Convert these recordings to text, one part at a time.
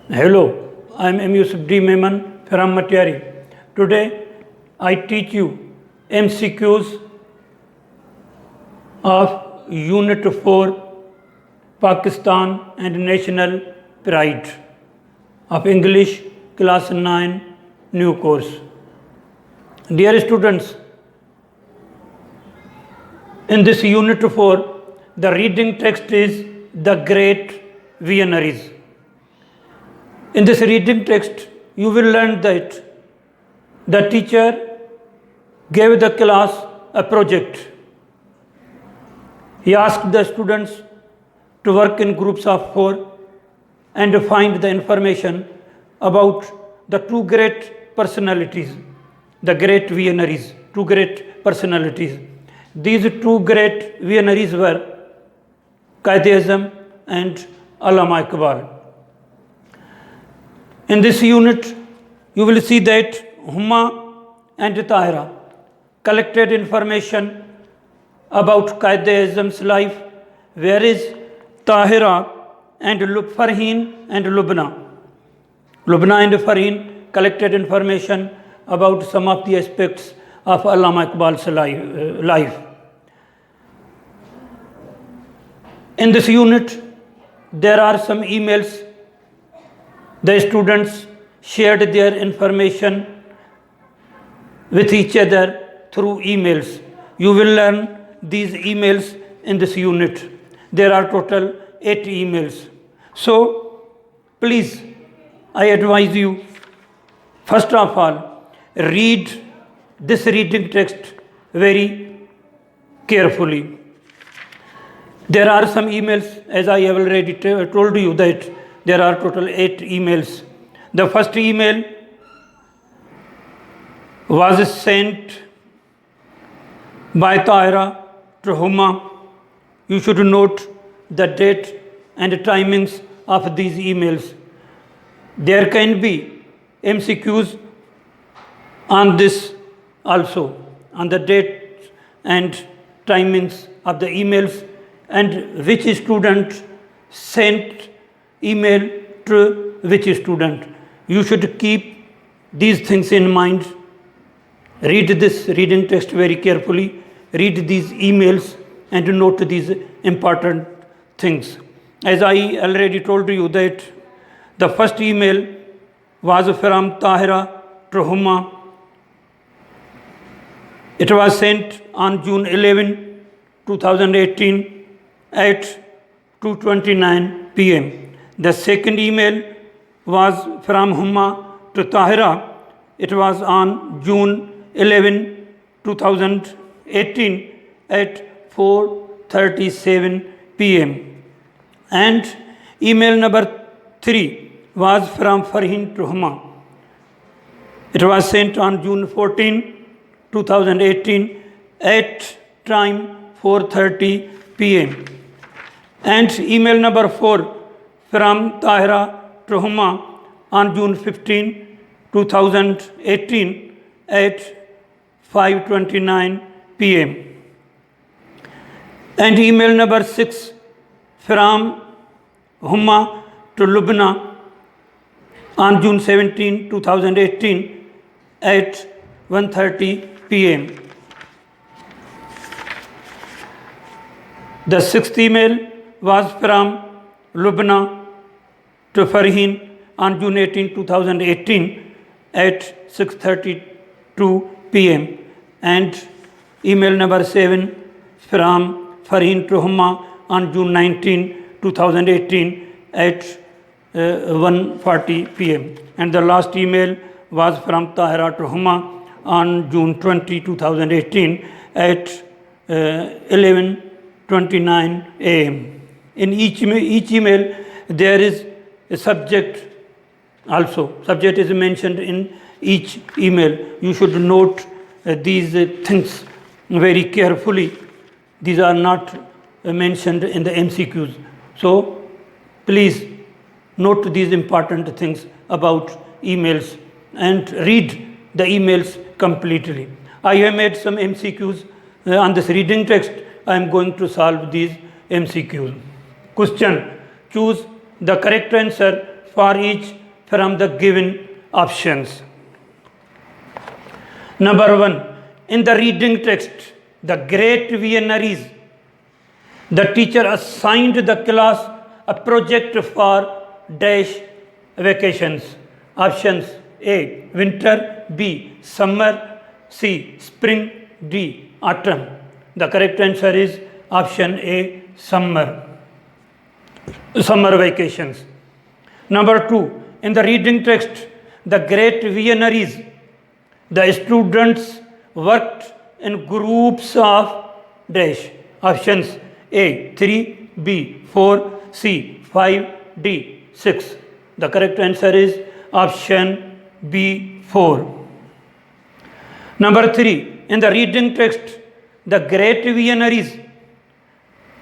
Hello, I am M. Yusuf D. Memon from Matiari. Today I teach you MCQs of Unit 4 Pakistan and National Pride of English Class 9 New Course. Dear students, in this Unit 4, the reading text is The Great Visionaries. In this reading text, you will learn that the teacher gave the class a project. He asked the students to work in groups of 4 and find the information about the two great personalities, the great visionaries, two great personalities. These two great visionaries were Quaid-e-Azam and Allama Iqbal. In this unit, you will see that Huma and Tahira collected information about Quaid-e-Azam's life, whereas Tahira and Farheen and Lubna and Farheen collected information about some of the aspects of Allama Iqbal's life. In this unit, there are some emails. The students shared their information with each other through emails. You will learn these emails in this unit. There are total 8 emails. So, please, I advise you, first of all, read this reading text very carefully. There are some emails, as I have already told you that there are total 8 emails. The first email was sent by Tahira to Huma. You should note the date and timings of these emails. There can be MCQs on this also, on the date and timings of the emails and which student sent email to which student. You should keep these things in mind. Read this reading text very carefully. Read these emails and note these important things. As I already told you that the first email was from Tahira to Huma. It was sent on June 11, 2018 at 2:29 p.m. The second email was from Huma to Tahira. It was on June 11, 2018 at 4:37 p.m. And email number 3 was from Farheen to Huma. It was sent on June 14, 2018 at time 4:30 p.m. And email number 4 from Tahira to Huma on June 15, 2018 at 5:29 p.m. And email number 6 from Huma to Lubna on June 17, 2018 at 1:30 p.m. The sixth email was from Lubna to Farheen on June 18, 2018 at 6:32 p.m. and email number 7 from Farheen to Huma on June 19, 2018 at 1:40 p.m. And the last email was from Tahira to Huma on June 20, 2018 at 11:29 a.m. In each email, there is a subject also. Subject is mentioned in each email. You should note these things very carefully. These are not mentioned in the MCQs. So, please note these important things about emails and read the emails completely. I have made some MCQs on this reading text. I am going to solve these MCQs. Question: choose the correct answer for each from the given options. Number 1. In the reading text, the great visionaries, the teacher assigned the class a project for dash vacations. Options: A. Winter, B. Summer, C. Spring, D. Autumn. The correct answer is option A. Summer vacations. Number 2. In the reading text, the great visionaries, the students worked in groups of dash. Options: A. 3, B. 4, C. 5, D. 6. The correct answer is option B. 4. Number 3. In the reading text, the great visionaries,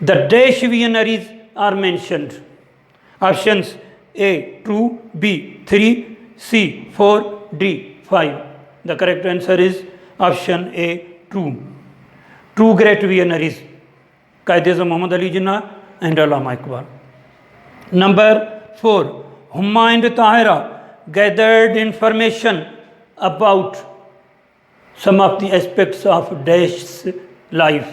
the dash visionaries are mentioned. Options: A. 2, B. 3, C. 4, D. 5. The correct answer is option A. 2. Two great visionaries, Quaid-e-Azam Muhammad Ali Jinnah and Allama Iqbal. Number 4. Huma and Tahira gathered information about some of the aspects of Dash's life.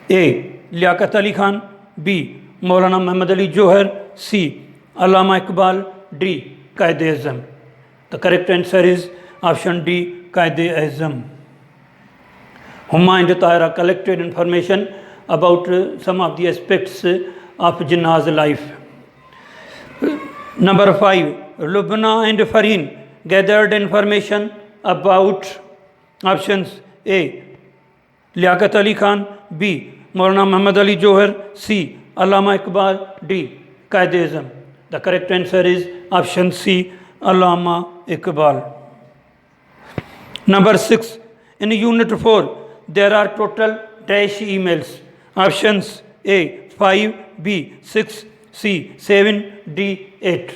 A. Liaquat Ali Khan, B. Maulana Muhammad Ali Johar, C. Allama Iqbal, D. Quaid-e-Azam. The correct answer is option D. Quaid-e-Azam. Huma and Tahira collected information about some of the aspects of Jinnah's life. Number 5. Lubna and Fareen gathered information about options: A. Liaquat Ali Khan, B. Maulana Muhammad Ali Johar, C. Allama Iqbal, D. Quaid-e-Azam. The correct answer is option C. Allama Iqbal. Number 6. In Unit 4, there are total dash emails. Options: A. 5, B. 6, C. 7, D. 8.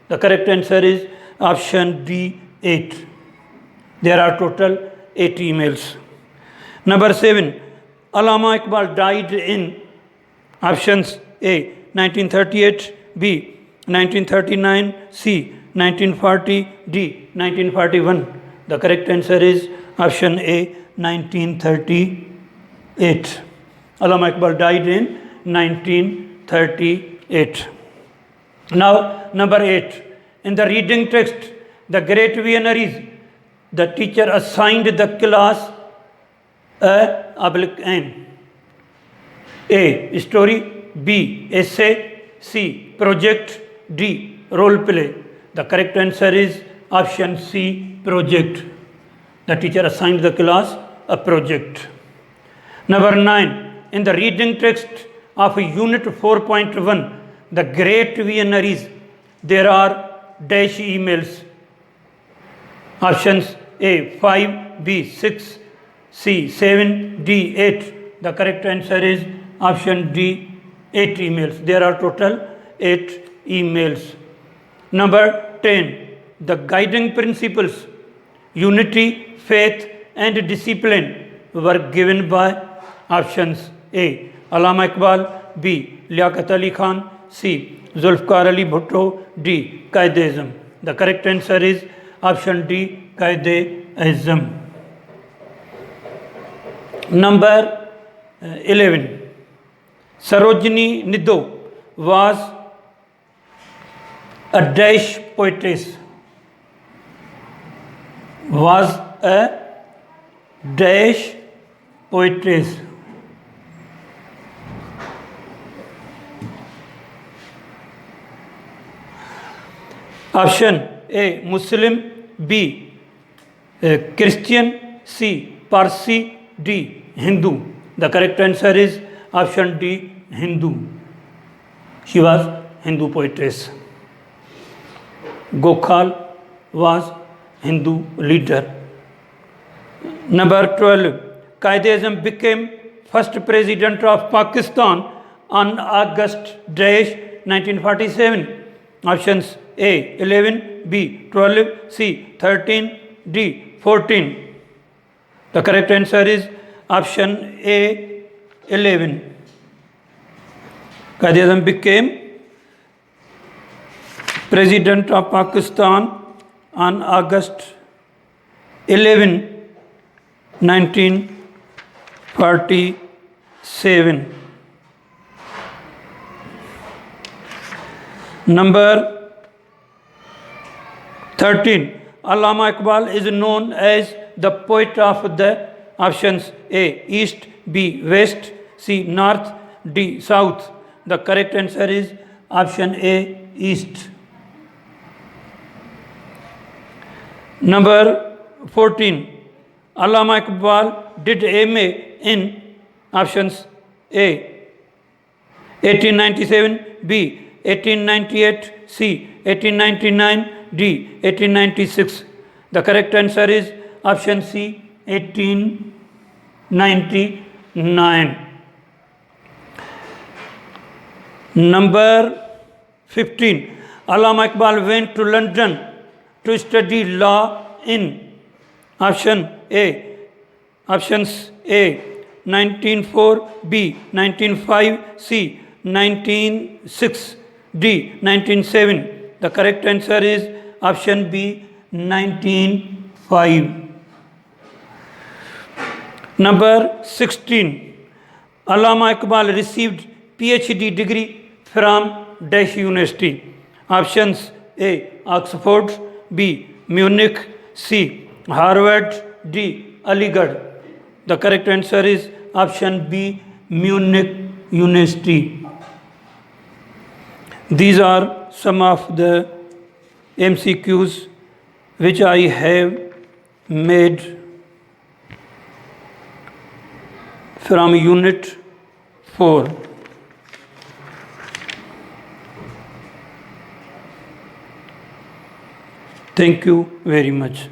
The correct answer is option D. 8. There are total 8 emails. Number 7. Allama Iqbal died in options: A. 1938, B. 1939, C. 1940, D. 1941. The correct answer is option A. 1938. Allama Iqbal died in 1938. Now, number 8. In the reading text, the great visionaries, the teacher assigned the class A/N. A. Story, B. Essay, C. Project, D. Role play. The correct answer is option C. Project. The teacher assigned the class a project. Number 9. In the reading text of Unit 4.1, the great visionaries, there are dash emails. Options: A. 5, B. 6, C. 7, D. 8. The correct answer is option D. 8 emails. There are total 8 emails. Number 10. The guiding principles, unity, faith and discipline were given by options: A. Allama Iqbal, B. Liaquat Ali Khan, C. Zulfikar Ali Bhutto, D. Quaid-e-Azam. The correct answer is option D. Quaid-e-Azam. Number 11. Sarojini Niddo was a dash poetess. Was a dash poetess. Option: A. Muslim, B. Christian, C. Parsi, D. Hindu. The correct answer is option D. Hindu. She was Hindu poetess. Gokhale was Hindu leader. Number 12. Quaid-e-Azam became first president of Pakistan on August 1947. Options: A. 11, B. 12, C. 13, D. 14. The correct answer is option A. 11. Quaid-e-Azam became President of Pakistan on August 11, 1947. Number 13. Allama Iqbal is known as the poet of the options A. East, B. West, C. North, D. South. The correct answer is option A. East. Number 14. Allama Iqbal did MA in options A. 1897, B. 1898, C. 1899, D. 1896. The correct answer is option C. 1899. Number 15. Allama Iqbal went to London to study law in options A 1904, B 1905, C 1906, D 1907. The correct answer is option B 1905. Number 16. Allama Iqbal received PhD degree from Dash University. Options A. Oxford, B. Munich, C. Harvard, D. Aligarh. The correct answer is option B. Munich University. These are some of the MCQs which I have made from Unit 4. Thank you very much.